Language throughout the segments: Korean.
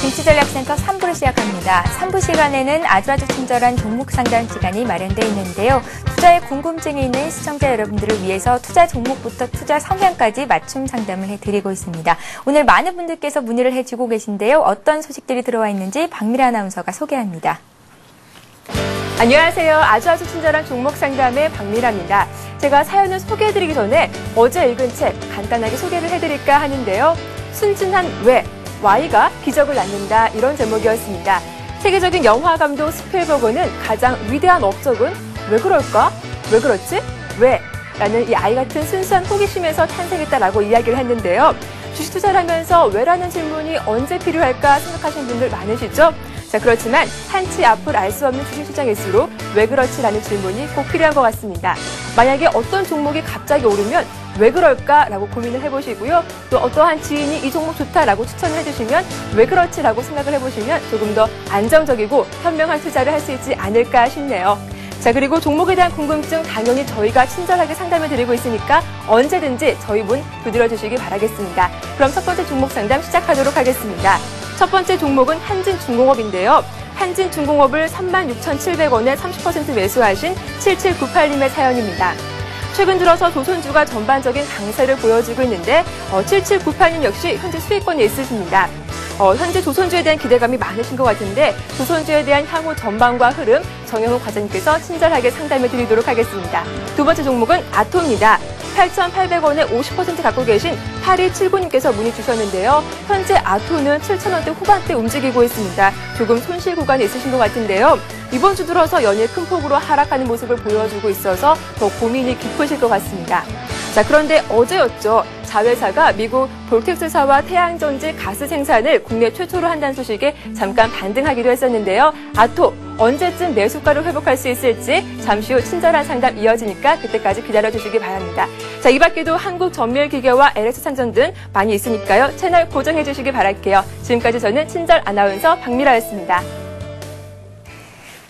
정치전략센터 3부를 시작합니다. 3부 시간에는 아주 친절한 종목 상담 시간이 마련되어 있는데요. 투자에 궁금증이 있는 시청자 여러분들을 위해서 투자 종목부터 투자 성향까지 맞춤 상담을 해드리고 있습니다. 오늘 많은 분들께서 문의를 해주고 계신데요. 어떤 소식들이 들어와 있는지 박미라 아나운서가 소개합니다. 안녕하세요. 아주 친절한 종목 상담의 박미라입니다. 제가 사연을 소개해드리기 전에 어제 읽은 책 간단하게 소개를 해드릴까 하는데요. 순진한 왜? Y가 기적을 낳는다, 이런 제목이었습니다. 세계적인 영화 감독 스필버그는 가장 위대한 업적은 왜 그럴까? 왜 그렇지? 왜? 라는 이 아이 같은 순수한 호기심에서 탄생했다라고 이야기를 했는데요. 주식 투자를 하면서 왜라는 질문이 언제 필요할까 생각하시는 분들 많으시죠? 자, 그렇지만 한치 앞을 알 수 없는 주식시장일수록 왜 그렇지라는 질문이 꼭 필요한 것 같습니다. 만약에 어떤 종목이 갑자기 오르면 왜 그럴까라고 고민을 해보시고요. 또 어떠한 지인이 이 종목 좋다라고 추천을 해주시면 왜 그렇지라고 생각을 해보시면 조금 더 안정적이고 현명한 투자를 할 수 있지 않을까 싶네요. 자, 그리고 종목에 대한 궁금증 당연히 저희가 친절하게 상담해드리고 있으니까 언제든지 저희 문 두드려주시기 바라겠습니다. 그럼 첫 번째 종목 상담 시작하도록 하겠습니다. 첫 번째 종목은 한진중공업인데요. 한진중공업을 36,700원에 30% 매수하신 7798님의 사연입니다. 최근 들어서 조선주가 전반적인 강세를 보여주고 있는데 7798님 역시 현재 수익권이 있으십니다. 현재 조선주에 대한 기대감이 많으신 것 같은데 조선주에 대한 향후 전망과 흐름 정영훈 과장님께서 친절하게 상담해 드리도록 하겠습니다. 두 번째 종목은 아토입니다. 8,800원에 50% 갖고 계신 8279님께서 문의 주셨는데요. 현재 아토는 7,000원대 후반대 움직이고 있습니다. 조금 손실 구간이 있으신 것 같은데요. 이번 주 들어서 연일 큰 폭으로 하락하는 모습을 보여주고 있어서 더 고민이 깊으실 것 같습니다. 자, 그런데 어제였죠. 자회사가 미국 볼텍스사와 태양전지 가스 생산을 국내 최초로 한다는 소식에 잠깐 반등하기도 했었는데요. 아토, 언제쯤 매수가를 회복할 수 있을지 잠시 후 친절한 상담 이어지니까 그때까지 기다려주시기 바랍니다. 자, 이 밖에도 한국전멸기계와 LS산전 등 많이 있으니까요. 채널 고정해주시기 바랄게요. 지금까지 저는 친절 아나운서 박미라였습니다.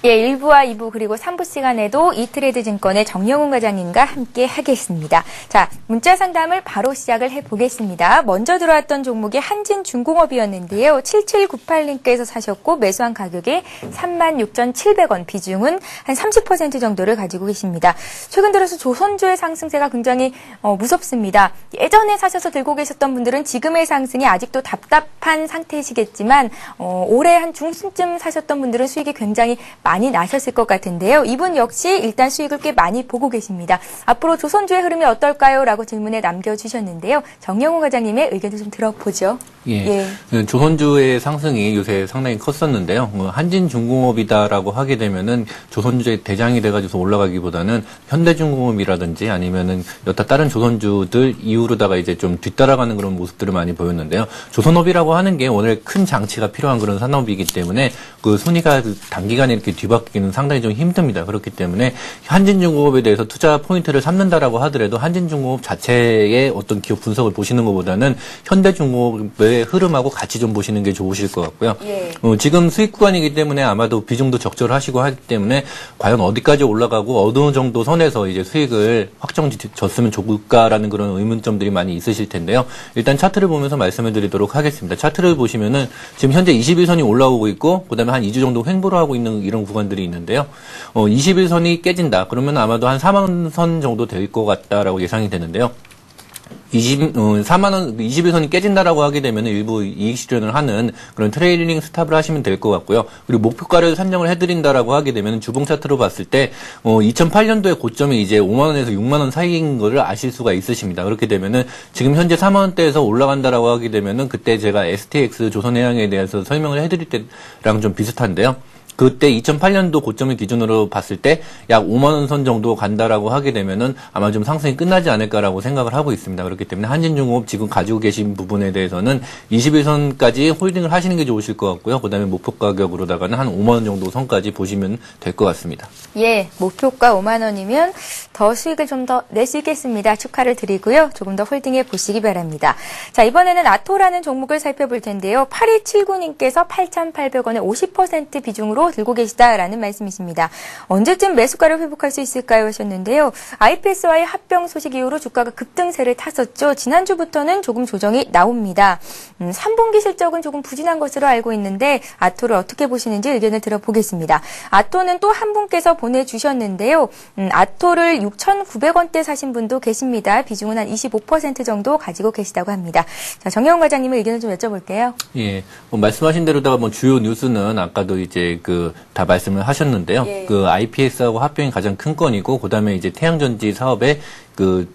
예, 1부와 2부 그리고 3부 시간에도 이트레이드 증권의 정영훈 과장님과 함께 하겠습니다. 자, 문자 상담을 바로 시작을 해보겠습니다. 먼저 들어왔던 종목이 한진중공업이었는데요. 7798님께서 사셨고 매수한 가격이 36,700원, 비중은 한 30% 정도를 가지고 계십니다. 최근 들어서 조선주의 상승세가 굉장히 무섭습니다. 예전에 사셔서 들고 계셨던 분들은 지금의 상승이 아직도 답답한 상태시겠지만 올해 한 중순쯤 사셨던 분들은 수익이 굉장히 많이 나셨을 것 같은데요. 이분 역시 일단 수익을 꽤 많이 보고 계십니다. 앞으로 조선주의 흐름이 어떨까요? 라고 질문에 남겨주셨는데요. 정영훈 과장님의 의견을 좀 들어보죠. 예. 조선주의 상승이 요새 상당히 컸었는데요. 한진중공업이다라고 하게 되면은 조선주의 대장이 돼가지고 올라가기보다는 현대중공업이라든지 아니면은 여타 다른 조선주들 이후로다가 이제 좀 뒤따라가는 그런 모습들을 많이 보였는데요. 조선업이라고 하는 게 오늘 큰 장치가 필요한 그런 산업이기 때문에 그 순위가 단기간에 이렇게 뒤바뀌기는 상당히 좀 힘듭니다. 그렇기 때문에 한진중공업에 대해서 투자 포인트를 삼는다라고 하더라도 한진중공업 자체의 어떤 기업 분석을 보시는 것보다는 현대중공업의 흐름하고 같이 좀 보시는 게 좋으실 것 같고요. 예. 지금 수익 구간이기 때문에 아마도 비중도 적절하시고 하기 때문에 과연 어디까지 올라가고 어느 정도 선에서 이제 수익을 확정졌으면 좋을까라는 그런 의문점들이 많이 있으실 텐데요. 일단 차트를 보면서 말씀을 드리도록 하겠습니다. 차트를 보시면은 지금 현재 21선이 올라오고 있고 그다음에 한 2주 정도 횡보를 하고 있는 이런 구간들이 있는데요. 21선이 깨진다. 그러면 아마도 한 4만 선 정도 될 것 같다라고 예상이 되는데요. 4만 원, 21선이 깨진다라고 하게 되면 일부 이익 실현을 하는 그런 트레이딩 스탑을 하시면 될 것 같고요. 그리고 목표가를 산정을 해드린다라고 하게 되면 주봉 차트로 봤을 때, 2008년도의 고점이 이제 5만원에서 6만원 사이인 거를 아실 수가 있으십니다. 그렇게 되면은 지금 현재 4만원대에서 올라간다라고 하게 되면은 그때 제가 STX 조선해양에 대해서 설명을 해드릴 때랑 좀 비슷한데요. 그때 2008년도 고점을 기준으로 봤을 때 약 5만 원 선 정도 간다라고 하게 되면은 아마 좀 상승이 끝나지 않을까라고 생각을 하고 있습니다. 그렇기 때문에 한진중공업 지금 가지고 계신 부분에 대해서는 21선까지 홀딩을 하시는 게 좋으실 것 같고요. 그다음에 목표 가격으로다가는 한 5만 원 정도 선까지 보시면 될 것 같습니다. 예, 목표가 5만 원이면 더 수익을 좀 더 낼 수 있겠습니다. 축하를 드리고요. 조금 더 홀딩해 보시기 바랍니다. 자, 이번에는 아토라는 종목을 살펴볼 텐데요. 8279님께서 8,800원에 50% 비중으로 정도 들고 계시다라는 말씀이십니다. 언제쯤 매수가를 회복할 수 있을까요? 하셨는데요. IPS와의 합병 소식 이후로 주가가 급등세를 탔었죠. 지난주부터는 조금 조정이 나옵니다. 3분기 실적은 조금 부진한 것으로 알고 있는데 아토를 어떻게 보시는지 의견을 들어보겠습니다. 아토는 또 한 분께서 보내주셨는데요. 아토를 6,900원대 사신 분도 계십니다. 비중은 한 25% 정도 가지고 계시다고 합니다. 자, 정영훈 과장님의 의견을 좀 여쭤볼게요. 예, 말씀하신 대로다가 주요 뉴스는 아까도 이제 다 말씀을 하셨는데요. 예. IPS하고 합병이 가장 큰 건이고, 그다음에 이제 태양전지 사업에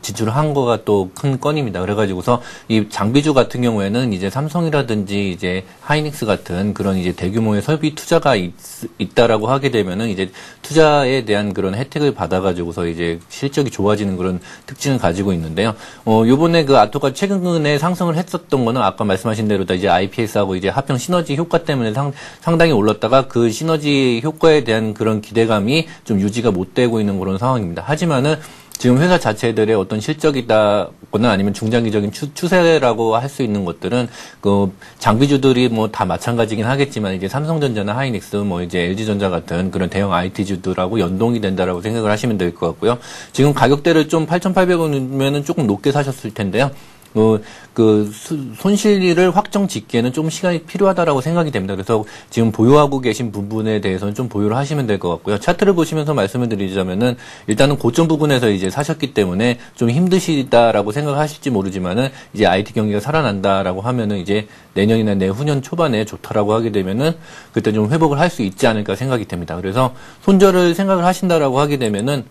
지출을 한 거가 또 큰 건입니다. 그래가지고서 이 장비주 같은 경우에는 이제 삼성이라든지 이제 하이닉스 같은 그런 이제 대규모의 설비 투자가 있다라고 하게 되면은 이제 투자에 대한 그런 혜택을 받아가지고서 이제 실적이 좋아지는 그런 특징을 가지고 있는데요. 요번에 아토가 최근에 상승을 했었던 거는 아까 말씀하신 대로 다 이제 IPS하고 이제 합병 시너지 효과 때문에 상당히 올랐다가 그 시너지 효과에 대한 그런 기대감이 좀 유지가 못 되고 있는 그런 상황입니다. 하지만은 지금 회사 자체들의 어떤 실적이다거나 아니면 중장기적인 추세라고 할 수 있는 것들은 장비주들이 다 마찬가지긴 하겠지만 이제 삼성전자나 하이닉스 이제 LG전자 같은 그런 대형 IT주들하고 연동이 된다라고 생각을 하시면 될 것 같고요. 지금 가격대를 좀 8,800원이면은 조금 높게 사셨을 텐데요. 손실을 확정 짓기에는 좀 시간이 필요하다라고 생각이 됩니다. 그래서 지금 보유하고 계신 부분에 대해서는 좀 보유를 하시면 될 것 같고요. 차트를 보시면서 말씀을 드리자면은 일단은 고점 부분에서 이제 사셨기 때문에 좀 힘드시다라고 생각하실지 모르지만은 이제 IT 경기가 살아난다라고 하면은 이제 내년이나 내후년 초반에 좋다라고 하게 되면은 그때 좀 회복을 할 수 있지 않을까 생각이 됩니다. 그래서 손절을 생각을 하신다라고 하게 되면은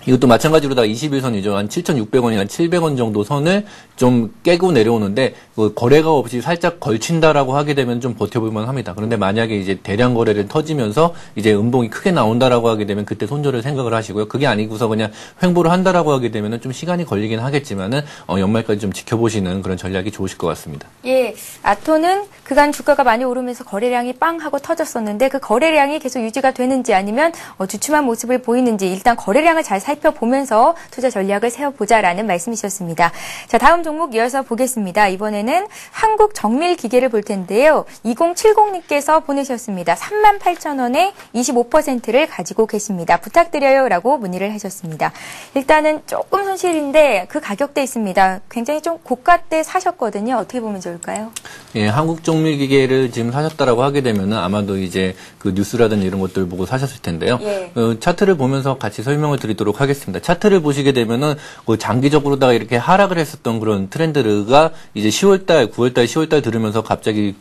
이것도 마찬가지로 다 21선이죠. 한 7,600원이나 700원 정도 선을 좀 깨고 내려오는데 거래가 없이 살짝 걸친다라고 하게 되면 좀 버텨볼만 합니다. 그런데 만약에 이제 대량 거래를 터지면서 이제 음봉이 크게 나온다라고 하게 되면 그때 손절을 생각을 하시고요. 그게 아니고서 그냥 횡보를 한다라고 하게 되면은 좀 시간이 걸리긴 하겠지만은 연말까지 좀 지켜보시는 그런 전략이 좋으실 것 같습니다. 예, 아토는 그간 주가가 많이 오르면서 거래량이 빵 하고 터졌었는데 그 거래량이 계속 유지가 되는지 아니면 주춤한 모습을 보이는지 일단 거래량을 잘 살펴보면서 투자 전략을 세워보자라는 말씀이셨습니다. 자, 다음 종목 이어서 보겠습니다. 이번에는 한국정밀기계를 볼 텐데요. 2070님께서 보내셨습니다. 38,000원에 25%를 가지고 계십니다. 부탁드려요 라고 문의를 하셨습니다. 일단은 조금 손실인데 그 가격대 있습니다. 굉장히 좀 고가대 사셨거든요. 어떻게 보면 좋을까요? 예, 한국정밀기계를 지금 사셨다라고 하게 되면은 아마도 이제 뉴스라든지 이런 것들 보고 사셨을 텐데요. 예. 차트를 보면서 같이 설명을 드리도록 하겠습니다. 차트를 보시게 되면은 장기적으로다가 이렇게 하락을 했었던 그런 트렌드가 이제 10월달, 9월달, 10월달 들으면서 갑자기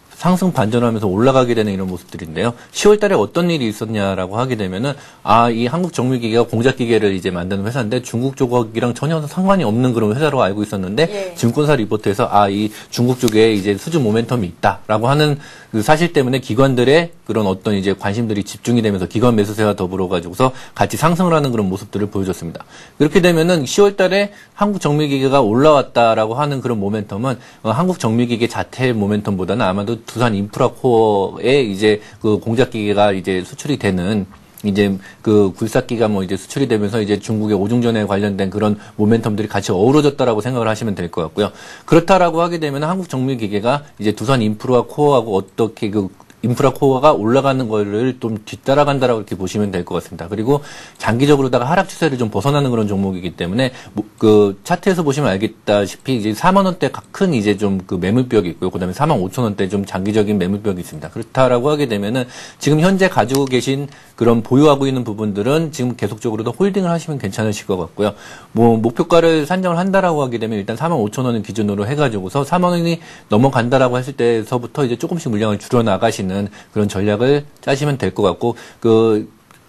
상승 반전하면서 올라가게 되는 이런 모습들인데요. 10월 달에 어떤 일이 있었냐라고 하게 되면은, 이 한국정밀기계가 공작기계를 이제 만드는 회사인데 중국 쪽이랑 전혀 상관이 없는 그런 회사로 알고 있었는데, 예. 증권사 리포트에서 이 중국 쪽에 이제 수주 모멘텀이 있다라고 하는 그 사실 때문에 기관들의 그런 어떤 이제 관심들이 집중이 되면서 기관 매수세와 더불어 가지고서 같이 상승을 하는 그런 모습들을 보여줬습니다. 그렇게 되면은 10월 달에 한국정밀기계가 올라왔다라고 하는 그런 모멘텀은 한국정밀기계 자체의 모멘텀보다는 아마도 두산 인프라코어에 이제 공작기계가 이제 수출이 되는 이제 굴삭기가 이제 수출이 되면서 이제 중국의 오중전에 관련된 그런 모멘텀들이 같이 어우러졌다라고 생각을 하시면 될 것 같고요. 그렇다라고 하게 되면 한국정밀기계가 이제 두산 인프라코어하고 어떻게 인프라코어가 올라가는 거를 좀 뒤따라간다라고 이렇게 보시면 될 것 같습니다. 그리고 장기적으로다가 하락 추세를 좀 벗어나는 그런 종목이기 때문에 차트에서 보시면 알겠다시피 이제 4만 원대 큰 이제 좀 매물벽이 있고요. 그다음에 4만 5천 원대 좀 장기적인 매물벽이 있습니다. 그렇다라고 하게 되면은 지금 현재 가지고 계신 그런 보유하고 있는 부분들은 지금 계속적으로도 홀딩을 하시면 괜찮으실 것 같고요. 목표가를 산정을 한다라고 하게 되면 일단 4만 5천 원을 기준으로 해가지고서 4만 원이 넘어간다라고 했을 때서부터 이제 조금씩 물량을 줄여 나가시는 그런 전략을 짜시면 될 것 같고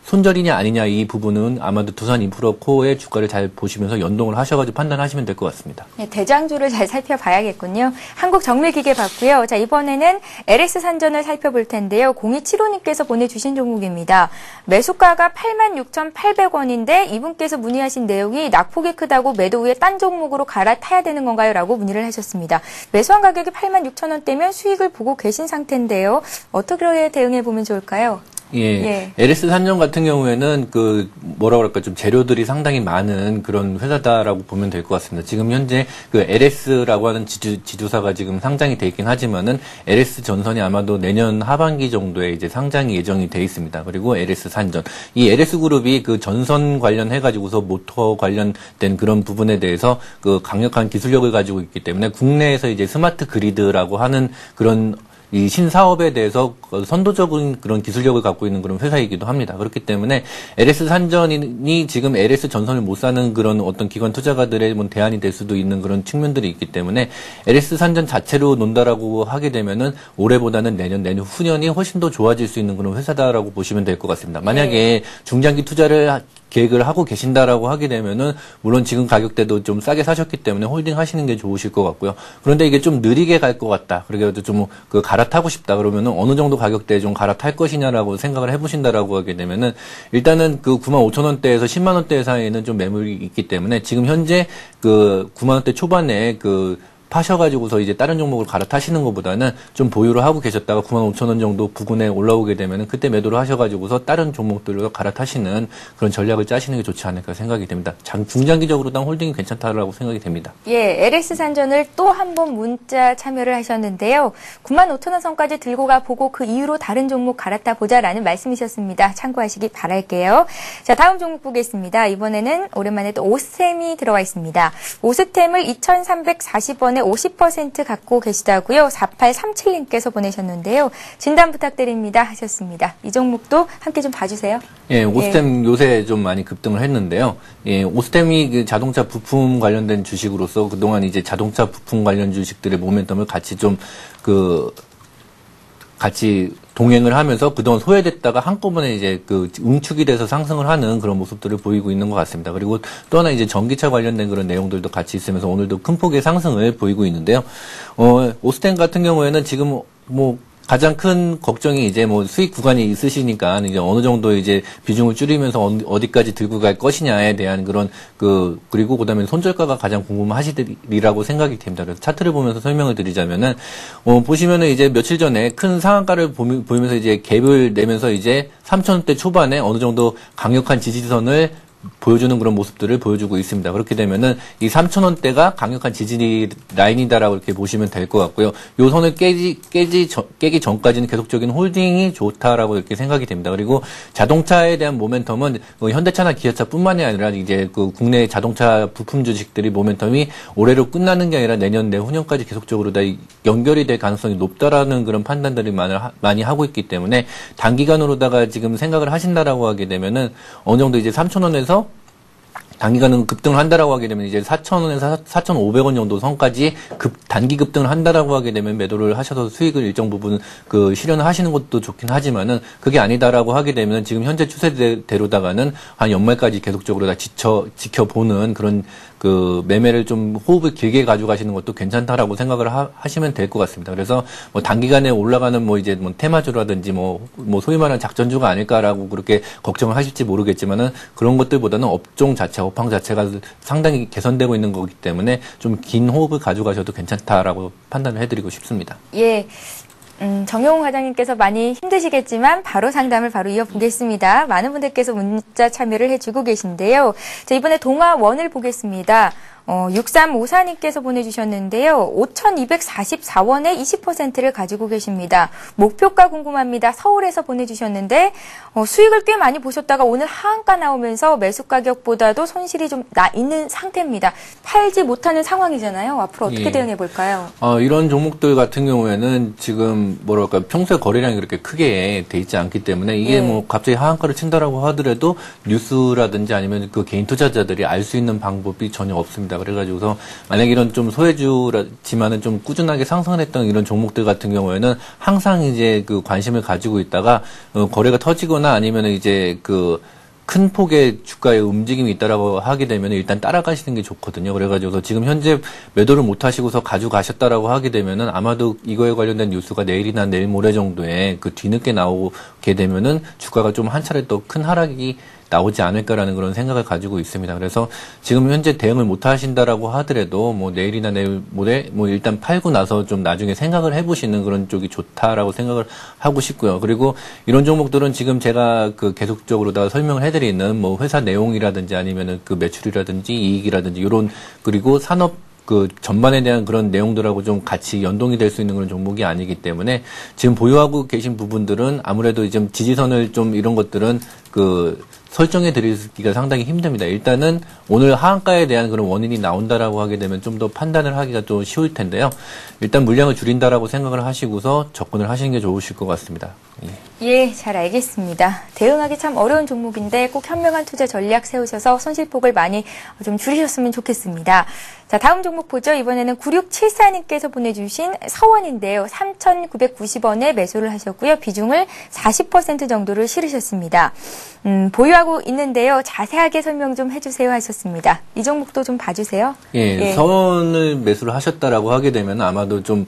손절이냐 아니냐 이 부분은 아마도 두산 인프라코어의 주가를 잘 보시면서 연동을 하셔가지고 판단하시면 될 것 같습니다. 네, 대장주를 잘 살펴봐야겠군요. 한국정밀기계 봤고요. 자, 이번에는 LS 산전을 살펴볼 텐데요. 0275님께서 보내주신 종목입니다. 매수가가 86,800원인데 이분께서 문의하신 내용이 낙폭이 크다고 매도 후에 딴 종목으로 갈아타야 되는 건가요? 라고 문의를 하셨습니다. 매수한 가격이 86,000원대면 수익을 보고 계신 상태인데요. 어떻게 대응해 보면 좋을까요? 예. LS 산전 같은 경우에는 그 뭐라 그럴까 좀 재료들이 상당히 많은 그런 회사다라고 보면 될 것 같습니다. 지금 현재 그 LS라고 하는 지주사가 지금 상장이 돼 있긴 하지만은 LS 전선이 아마도 내년 하반기 정도에 이제 상장이 예정이 돼 있습니다. 그리고 LS 산전. 이 LS 그룹이 그 전선 관련해 가지고서 모터 관련된 그런 부분에 대해서 그 강력한 기술력을 가지고 있기 때문에 국내에서 이제 스마트 그리드라고 하는 그런 이 신사업에 대해서 선도적인 그런 기술력을 갖고 있는 그런 회사이기도 합니다. 그렇기 때문에 LS 산전이 지금 LS 전선을 못 사는 그런 어떤 기관 투자가들의 뭐 대안이 될 수도 있는 그런 측면들이 있기 때문에 LS 산전 자체로 논다라고 하게 되면은 올해보다는 내년 후년이 훨씬 더 좋아질 수 있는 그런 회사다라고 보시면 될 것 같습니다. 만약에 중장기 투자를 계획을 하고 계신다라고 하게 되면은 물론 지금 가격대도 좀 싸게 사셨기 때문에 홀딩 하시는 게 좋으실 것 같고요. 그런데 이게 좀 느리게 갈 것 같다. 그래도 좀 그 갈아타고 싶다. 그러면은 어느 정도 가격대에 좀 갈아탈 것이냐라고 생각을 해보신다라고 하게 되면은 일단은 그 95,000원대에서 10만 원대 사이에는 좀 매물이 있기 때문에 지금 현재 그 9만 원대 초반에 그 파셔가지고서 이제 다른 종목을 갈아타시는 것보다는 좀 보유를 하고 계셨다가 95,000원 정도 부근에 올라오게 되면은 그때 매도를 하셔가지고서 다른 종목들로 갈아타시는 그런 전략을 짜시는 게 좋지 않을까 생각이 됩니다. 중장기적으로도 홀딩이 괜찮다라고 생각이 됩니다. 예, LS 산전을 또 한 번 문자 참여를 하셨는데요. 95,000원 선까지 들고 가 보고 그 이후로 다른 종목 갈아타 보자라는 말씀이셨습니다. 참고하시기 바랄게요. 자, 다음 종목 보겠습니다. 이번에는 오랜만에 또 오스템이 들어와 있습니다. 오스템을 2,340원에 50% 갖고 계시다고요. 4837님께서 보내셨는데요. 진단 부탁드립니다 하셨습니다. 이 종목도 함께 좀 봐주세요. 예, 오스템 요새 좀 많이 급등을 했는데요. 예, 오스템이 그 자동차 부품 관련된 주식으로서 그동안 이제 자동차 부품 관련 주식들의 모멘텀을 같이 동행을 하면서 그동안 소외됐다가 한꺼번에 이제 그 응축이 돼서 상승을 하는 그런 모습들을 보이고 있는 것 같습니다. 그리고 또 하나 이제 전기차 관련된 그런 내용들도 같이 있으면서 오늘도 큰 폭의 상승을 보이고 있는데요. 오스템 같은 경우에는 지금 뭐 가장 큰 걱정이 이제 뭐 수익 구간이 있으시니까 이제 어느 정도 이제 비중을 줄이면서 어디까지 들고 갈 것이냐에 대한 그런 그리고 그다음에 손절가가 가장 궁금하시리라고 생각이 됩니다. 그래서 차트를 보면서 설명을 드리자면은 보시면은 이제 며칠 전에 큰 상한가를 보이면서 이제 갭을 내면서 이제 3,000원대 초반에 어느 정도 강력한 지지선을 보여주는 그런 모습들을 보여주고 있습니다. 그렇게 되면은 이 3,000원대가 강력한 지지 라인이다라고 이렇게 보시면 될 것 같고요. 요 선을 깨기 전까지는 계속적인 홀딩이 좋다라고 이렇게 생각이 됩니다. 그리고 자동차에 대한 모멘텀은 현대차나 기아차뿐만이 아니라 이제 그 국내 자동차 부품 주식들이 모멘텀이 올해로 끝나는 게 아니라 내년 내후년까지 계속적으로 다 연결이 될 가능성이 높다라는 그런 판단들이 많이 하고 있기 때문에 단기간으로다가 지금 생각을 하신다라고 하게 되면은 어느 정도 이제 3,000원에서 단기간은 급등을 한다라고 하게 되면 이제 4,000원에서 4,500원 정도 선까지 단기 급등을 한다라고 하게 되면 매도를 하셔서 수익을 일정 부분 그 실현을 하시는 것도 좋긴 하지만은 그게 아니다라고 하게 되면 지금 현재 추세대로다가는 한 연말까지 계속적으로 다 지켜보는 그런 그 매매를 좀 호흡을 길게 가져가시는 것도 괜찮다라고 생각을 하시면 될 것 같습니다. 그래서 뭐 단기간에 올라가는 뭐 이제 뭐 테마주라든지 뭐 소위 말하는 작전주가 아닐까라고 그렇게 걱정을 하실지 모르겠지만은 그런 것들보다는 업종 자체, 업황 자체가 상당히 개선되고 있는 거기 때문에 좀 긴 호흡을 가져가셔도 괜찮다라고 판단을 해드리고 싶습니다. 예. 정영훈 과장님께서 많이 힘드시겠지만 바로 상담을 바로 이어보겠습니다. 많은 분들께서 문자 참여를 해주고 계신데요. 자, 이번에 동아원을 보겠습니다. 6354님께서 보내주셨는데요. 5,244원에 20%를 가지고 계십니다. 목표가 궁금합니다. 서울에서 보내주셨는데 수익을 꽤 많이 보셨다가 오늘 하한가 나오면서 매수 가격보다도 손실이 좀 있는 상태입니다. 팔지 못하는 상황이잖아요. 앞으로 어떻게 대응해 볼까요? 이런 종목들 같은 경우에는 지금 뭐랄까 평소에 거래량이 그렇게 크게 돼 있지 않기 때문에 이게 뭐 갑자기 하한가를 친다라고 하더라도 뉴스라든지 아니면 그 개인 투자자들이 알 수 있는 방법이 전혀 없습니다. 그래가지고서 만약에 이런 좀 소외주지만은 좀 꾸준하게 상승을 했던 이런 종목들 같은 경우에는 항상 이제 그 관심을 가지고 있다가 거래가 터지거나 아니면 이제 그 큰 폭의 주가의 움직임이 있다라고 하게 되면 일단 따라가시는 게 좋거든요. 그래가지고서 지금 현재 매도를 못 하시고서 가져가셨다라고 하게 되면은 아마도 이거에 관련된 뉴스가 내일이나 내일 모레 정도에 그 뒤늦게 나오게 되면은 주가가 좀 한 차례 더 큰 하락이 나오지 않을까라는 그런 생각을 가지고 있습니다. 그래서 지금 현재 대응을 못 하신다라고 하더라도 뭐 내일이나 내일 모레 뭐 일단 팔고 나서 좀 나중에 생각을 해보시는 그런 쪽이 좋다라고 생각을 하고 싶고요. 그리고 이런 종목들은 지금 제가 그 계속적으로 다 설명을 해드리는 뭐 회사 내용이라든지 아니면은 그 매출이라든지 이익이라든지 이런 그리고 산업 그 전반에 대한 그런 내용들하고 좀 같이 연동이 될 수 있는 그런 종목이 아니기 때문에 지금 보유하고 계신 부분들은 아무래도 좀 지지선을 좀 이런 것들은 그 설정해 드리기가 상당히 힘듭니다. 일단은 오늘 하한가에 대한 그런 원인이 나온다라고 하게 되면 좀 더 판단을 하기가 좀 쉬울 텐데요. 일단 물량을 줄인다라고 생각을 하시고서 접근을 하시는 게 좋으실 것 같습니다. 예, 잘 알겠습니다. 대응하기 참 어려운 종목인데 꼭 현명한 투자 전략 세우셔서 손실폭을 많이 좀 줄이셨으면 좋겠습니다. 자, 다음 종목 보죠. 이번에는 9674님께서 보내주신 서원인데요. 3,990원에 매수를 하셨고요. 비중을 40% 정도를 실으셨습니다. 보유하고 있는데요. 자세하게 설명 좀 해주세요 하셨습니다. 이 종목도 좀 봐주세요. 예, 서원을 매수를 하셨다라고 하게 되면 아마도 좀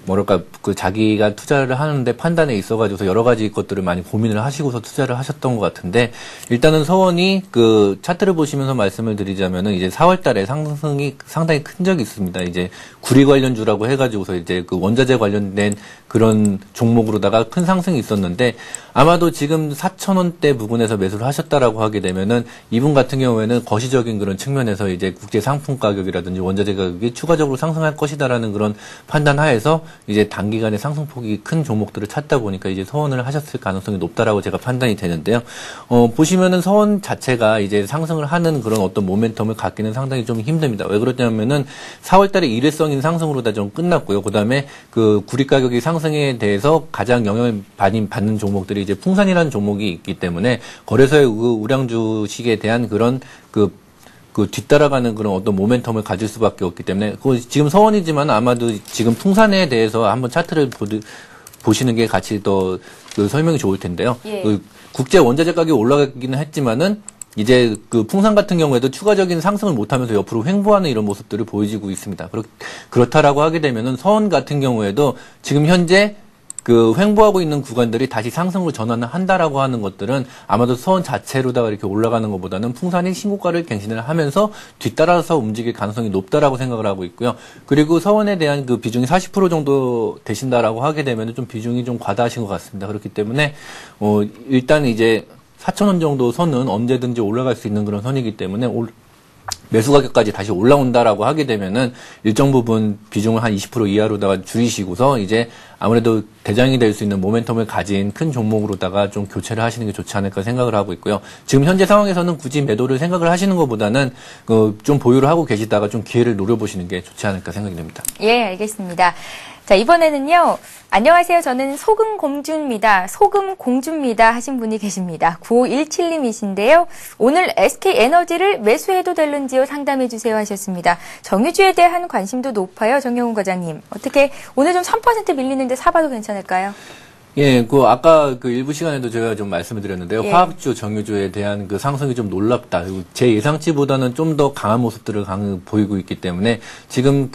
뭐랄까 그 자기가 투자를 하는데 판단에 있어가지고서 여러 가지 것들을 많이 고민을 하시고서 투자를 하셨던 것 같은데 일단은 서원이 그 차트를 보시면서 말씀을 드리자면은 이제 4월달에 상승이 상당히 큰 적이 있습니다. 이제 구리 관련주라고 해가지고서 이제 그 원자재 관련된 그런 종목으로다가 큰 상승이 있었는데 아마도 지금 4,000원대 부근에서 매수를 하셨다라고 하게 되면은 이분 같은 경우에는 거시적인 그런 측면에서 이제 국제 상품 가격이라든지 원자재 가격이 추가적으로 상승할 것이다라는 그런 판단 하에서 이제 단기간에 상승폭이 큰 종목들을 찾다 보니까 이제 서원을 하셨을 가능성이 높다라고 제가 판단이 되는데요. 보시면은 서원 자체가 이제 상승을 하는 그런 어떤 모멘텀을 갖기는 상당히 좀 힘듭니다. 왜 그러냐면은 4월달에 일회성인 상승으로 다 좀 끝났고요. 그다음에 그 구리 가격이 상승에 대해서 가장 영향을 받는 종목들이 이제 풍산이라는 종목이 있기 때문에 거래소의 그 우량주 식에 대한 그런 그 뒤따라가는 그런 어떤 모멘텀을 가질 수밖에 없기 때문에 지금 서원이지만 아마도 지금 풍산에 대해서 한번 차트를 보시는 게 같이 더 그 설명이 좋을 텐데요. 예. 그 국제 원자재 가격이 올라가기는 했지만은 이제 그 풍산 같은 경우에도 추가적인 상승을 못하면서 옆으로 횡보하는 이런 모습들을 보여지고 있습니다. 그렇다라고 하게 되면은 서원 같은 경우에도 지금 현재 그 횡보하고 있는 구간들이 다시 상승으로 전환을 한다라고 하는 것들은 아마도 서원 자체로다가 이렇게 올라가는 것보다는 풍산이 신고가를 갱신을 하면서 뒤따라서 움직일 가능성이 높다라고 생각을 하고 있고요. 그리고 서원에 대한 그 비중이 40% 정도 되신다라고 하게 되면 좀 비중이 좀 과다하신 것 같습니다. 그렇기 때문에 일단 이제 4,000원 정도 선은 언제든지 올라갈 수 있는 그런 선이기 때문에 매수 가격까지 다시 올라온다라고 하게 되면은 일정 부분 비중을 한 20% 이하로다가 줄이시고서 이제 아무래도 대장이 될 수 있는 모멘텀을 가진 큰 종목으로다가 좀 교체를 하시는 게 좋지 않을까 생각을 하고 있고요. 지금 현재 상황에서는 굳이 매도를 생각을 하시는 것보다는 좀 보유를 하고 계시다가 좀 기회를 노려보시는 게 좋지 않을까 생각이 됩니다. 예, 알겠습니다. 자, 이번에는요. 안녕하세요. 저는 소금공주입니다. 소금공주입니다. 하신 분이 계십니다. 9517님이신데요. 오늘 SK에너지를 매수해도 될는지요? 상담해 주세요 하셨습니다. 정유주에 대한 관심도 높아요. 정영훈 과장님. 어떻게 오늘 좀 3% 밀리는데 사봐도 괜찮을까요? 예, 아까 일부 시간에도 제가 좀 말씀을 드렸는데요. 예. 화학주, 정유주에 대한 그 상승이 좀 놀랍다. 그리고 제 예상치보다는 좀 더 강한 모습들을 보이고 있기 때문에 지금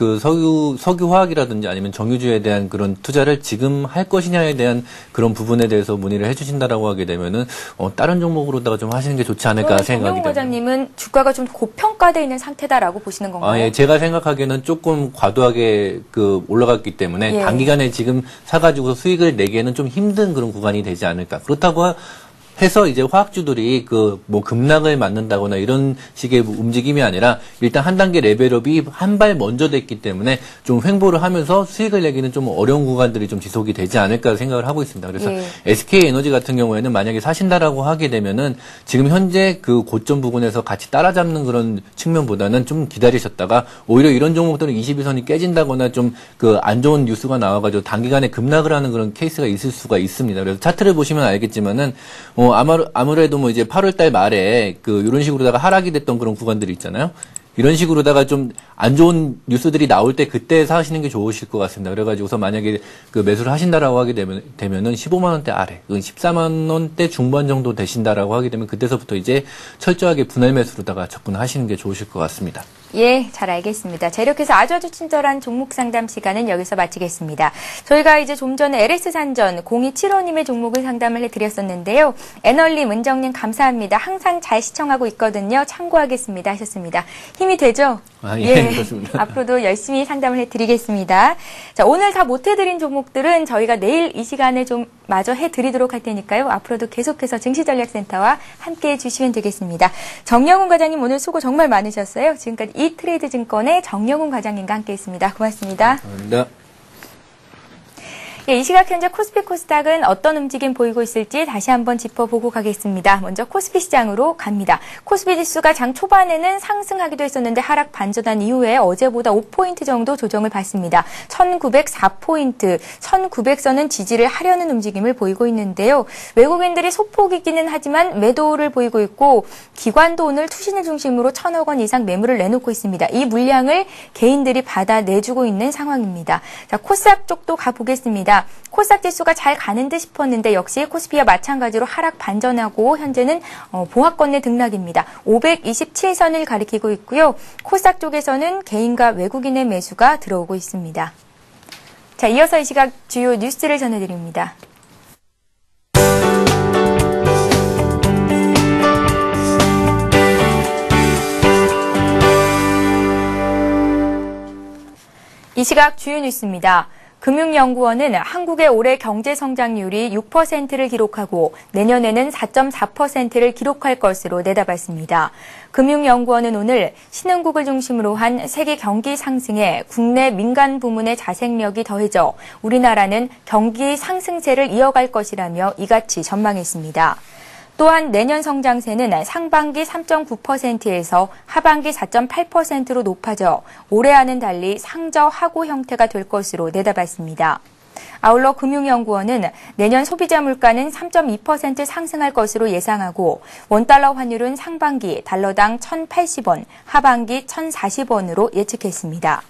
석유화학이라든지 아니면 정유주에 대한 그런 투자를 지금 할 것이냐에 대한 그런 부분에 대해서 문의를 해주신다라고 하게 되면은, 다른 종목으로다가 좀 하시는 게 좋지 않을까 생각이 됩니다. 정영훈 과장님은 주가가 좀 고평가되어 있는 상태다라고 보시는 건가요? 예, 제가 생각하기에는 조금 과도하게 올라갔기 때문에 예. 단기간에 지금 사가지고 수익을 내기에는 좀 힘든 그런 구간이 되지 않을까. 그렇다고 해서 이제 화학주들이 급락을 맞는다거나 이런 식의 움직임이 아니라 일단 한 단계 레벨업이 한 발 먼저 됐기 때문에 좀 횡보를 하면서 수익을 내기는 좀 어려운 구간들이 좀 지속이 되지 않을까 생각을 하고 있습니다. 그래서 예. SK에너지 같은 경우에는 만약에 사신다라고 하게 되면은 지금 현재 그 고점 부근에서 같이 따라잡는 그런 측면보다는 좀 기다리셨다가 오히려 이런 종목들은 22선이 깨진다거나 좀 안 좋은 뉴스가 나와가지고 단기간에 급락을 하는 그런 케이스가 있을 수가 있습니다. 그래서 차트를 보시면 알겠지만은 아무래도 이제 8월달 말에 이런 식으로다가 하락이 됐던 그런 구간들이 있잖아요. 이런 식으로다가 좀 안 좋은 뉴스들이 나올 때 그때 사시는 게 좋으실 것 같습니다. 그래가지고서 만약에 매수를 하신다라고 하게 되면은 15만 원대 아래, 14만 원대 중반 정도 되신다라고 하게 되면 그때서부터 이제 철저하게 분할 매수로다가 접근하시는 게 좋으실 것 같습니다. 예, 잘 알겠습니다. 자, 이렇게 해서 아주 친절한 종목 상담 시간은 여기서 마치겠습니다. 저희가 이제 좀 전에 LS산전 0275님의 종목을 상담을 해드렸었는데요. 애널님, 은정님 감사합니다. 항상 잘 시청하고 있거든요. 참고하겠습니다 하셨습니다. 힘이 되죠? 예, 그렇습니다. 앞으로도 열심히 상담을 해드리겠습니다. 자, 오늘 다 못해드린 종목들은 저희가 내일 이 시간에 좀 마저 해드리도록 할 테니까요. 앞으로도 계속해서 증시전략센터와 함께해 주시면 되겠습니다. 정영훈 과장님 오늘 수고 정말 많으셨어요. 지금까지 이트레이드 증권의 정영훈 과장님과 함께했습니다. 고맙습니다. 감사합니다. 예, 이 시각 현재 코스피 코스닥은 어떤 움직임 보이고 있을지 다시 한번 짚어보고 가겠습니다. 먼저 코스피 시장으로 갑니다. 코스피 지수가 장 초반에는 상승하기도 했었는데 하락 반전한 이후에 어제보다 5포인트 정도 조정을 받습니다. 1904포인트, 1900선은 지지를 하려는 움직임을 보이고 있는데요. 외국인들이 소폭이기는 하지만 매도를 보이고 있고 기관도 오늘 투신을 중심으로 1,000억 원 이상 매물을 내놓고 있습니다. 이 물량을 개인들이 받아내주고 있는 상황입니다. 자, 코스닥 쪽도 가보겠습니다. 코스닥 지수가 잘 가는 듯 싶었는데 역시 코스피와 마찬가지로 하락 반전하고 현재는 보합권내 등락입니다. 527선을 가리키고 있고요. 코스닥 쪽에서는 개인과 외국인의 매수가 들어오고 있습니다. 자, 이어서 이 시각 주요 뉴스를 전해드립니다. 이 시각 주요 뉴스입니다. 금융연구원은 한국의 올해 경제 성장률이 6%를 기록하고 내년에는 4.4%를 기록할 것으로 내다봤습니다. 금융연구원은 오늘 신흥국을 중심으로 한 세계 경기 상승에 국내 민간 부문의 자생력이 더해져 우리나라는 경기 상승세를 이어갈 것이라며 이같이 전망했습니다. 또한 내년 성장세는 상반기 3.9%에서 하반기 4.8%로 높아져 올해와는 달리 상저하고 형태가 될 것으로 내다봤습니다. 아울러 금융연구원은 내년 소비자 물가는 3.2% 상승할 것으로 예상하고 원달러 환율은 상반기 달러당 1,080원, 하반기 1,040원으로 예측했습니다.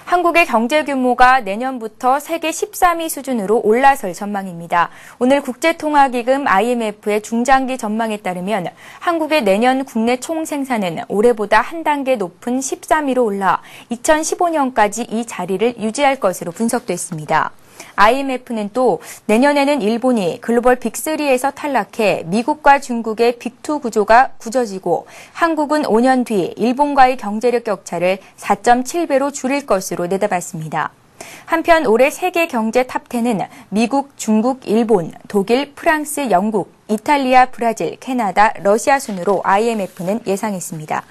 한국의 경제 규모가 내년부터 세계 13위 수준으로 올라설 전망입니다. 오늘 국제통화기금 IMF의 중장기 전망에 따르면 한국의 내년 국내 총생산은 올해보다 한 단계 높은 13위로 올라 2015년까지 이 자리를 유지할 것으로 분석됐습니다. IMF는 또 내년에는 일본이 글로벌 빅3에서 탈락해 미국과 중국의 빅2 구조가 굳어지고 한국은 5년 뒤 일본과의 경제력 격차를 4.7배로 줄일 것으로 내다봤습니다. 한편 올해 세계 경제 탑10은 미국, 중국, 일본, 독일, 프랑스, 영국, 이탈리아, 브라질, 캐나다, 러시아 순으로 IMF는 예상했습니다.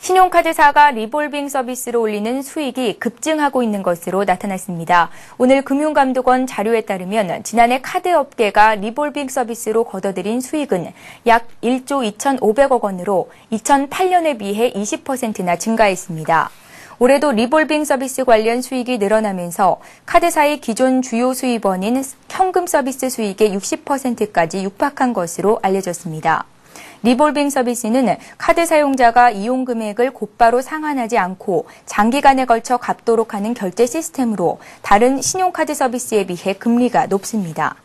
신용카드사가 리볼빙 서비스로 올리는 수익이 급증하고 있는 것으로 나타났습니다. 오늘 금융감독원 자료에 따르면 지난해 카드업계가 리볼빙 서비스로 거둬들인 수익은 약 1조 2,500억 원으로 2008년에 비해 20%나 증가했습니다. 올해도 리볼빙 서비스 관련 수익이 늘어나면서 카드사의 기존 주요 수입원인 현금 서비스 수익의 60%까지 육박한 것으로 알려졌습니다. 리볼빙 서비스는 카드 사용자가 이용 금액을 곧바로 상환하지 않고 장기간에 걸쳐 갚도록 하는 결제 시스템으로 다른 신용카드 서비스에 비해 금리가 높습니다.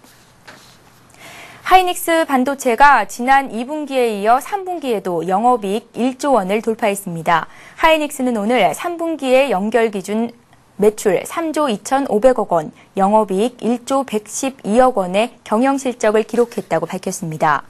하이닉스 반도체가 지난 2분기에 이어 3분기에도 영업이익 1조 원을 돌파했습니다. 하이닉스는 오늘 3분기의 연결 기준 매출 3조 2,500억 원, 영업이익 1조 112억 원의 경영실적을 기록했다고 밝혔습니다.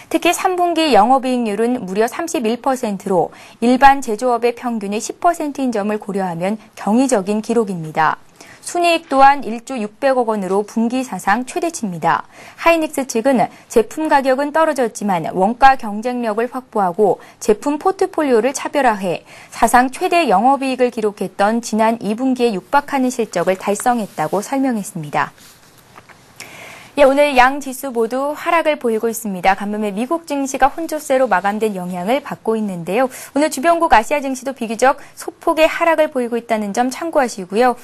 특히 3분기 영업이익률은 무려 31%로 일반 제조업의 평균의 10%인 점을 고려하면 경이적인 기록입니다. 순이익 또한 1조 600억 원으로 분기 사상 최대치입니다. 하이닉스 측은 제품 가격은 떨어졌지만 원가 경쟁력을 확보하고 제품 포트폴리오를 차별화해 사상 최대 영업이익을 기록했던 지난 2분기에 육박하는 실적을 달성했다고 설명했습니다. 예, 오늘 양 지수 모두 하락을 보이고 있습니다. 간밤에 미국 증시가 혼조세로 마감된 영향을 받고 있는데요. 오늘 주변국 아시아 증시도 비교적 소폭의 하락을 보이고 있다는 점 참고하시고요.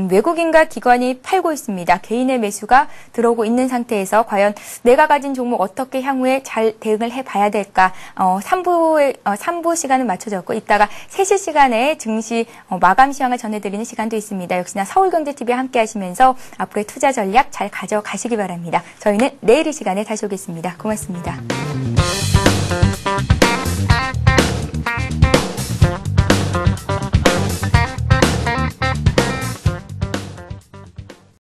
외국인과 기관이 팔고 있습니다. 개인의 매수가 들어오고 있는 상태에서 과연 내가 가진 종목 어떻게 향후에 잘 대응을 해봐야 될까? 3부 시간은 맞춰졌고 이따가 3시 시간에 증시 마감 시황을 전해드리는 시간도 있습니다. 역시나 서울경제TV와 함께 하시면서 앞으로의 투자 전략 잘 가져가시기 바랍니다. 저희는 내일 이 시간에 다시 오겠습니다. 고맙습니다.